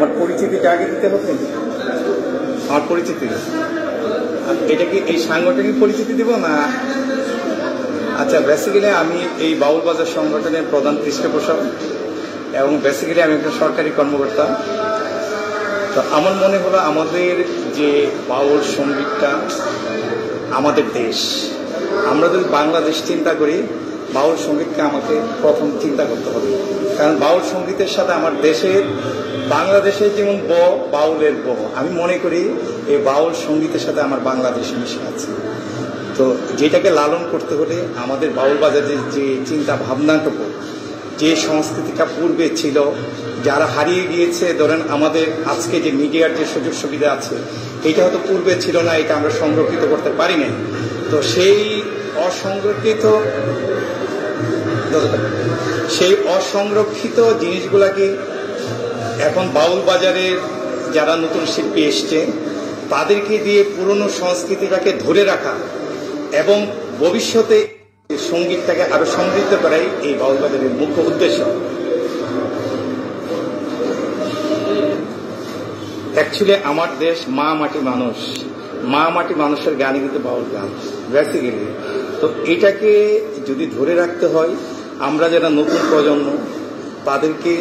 আমার পরিচিতিটা আগে দিতে হবে, আমার পরিচিতি এটা কি এই সাংগঠনিক পরিচিতি দিব না? আচ্ছা, বেসিক্যালি আমি এই বাউল বাজার সংগঠনের প্রধান পৃষ্ঠপোষক এবং বেসিক্যালি আমি একটা সরকারি কর্মকর্তা। তো আমার মনে হলো আমাদের যে বাউল সঙ্গীতটা আমাদের দেশ, আমরা যদি বাংলাদেশ চিন্তা করি বাউল সঙ্গীতকে আমাকে প্রথম চিন্তা করতে হবে, কারণ বাউল সঙ্গীতের সাথে আমার দেশের বাংলাদেশের যেমন বাউলের আমি মনে করি এই বাউল সঙ্গীতের সাথে আমার বাংলাদেশ মিশে আছে। তো যেটাকে লালন করতে হলে আমাদের বাউল বাজারের যে চিন্তা ভাবনাটুকু, যে সংস্কৃতিটা পূর্বে ছিল, যারা হারিয়ে গিয়েছে, ধরেন আমাদের আজকে যে মিডিয়ার যে সুযোগ সুবিধা আছে এটা হয়তো পূর্বে ছিল না, এটা আমরা সংরক্ষিত করতে পারি না। তো সেই অসংরক্ষিত জিনিসগুলাকে এখন বাউল বাজারের যারা নতুন শিল্পী এসছে তাদেরকে দিয়ে পুরনো সংস্কৃতিটাকে ধরে রাখা এবং ভবিষ্যতে সঙ্গীতটাকে আরো সমৃদ্ধ করাই এই বাউল বাজারের মুখ্য উদ্দেশ্য। অ্যাকচুয়ালি আমার দেশ মা মাটি মানুষ, মা মাটি মানুষের গানই কিন্তু বাউল গান বেসিক্যালি। তো এটাকে যদি ধরে রাখতে হয়, আমরা যারা নতুন প্রজন্ম তাদেরকে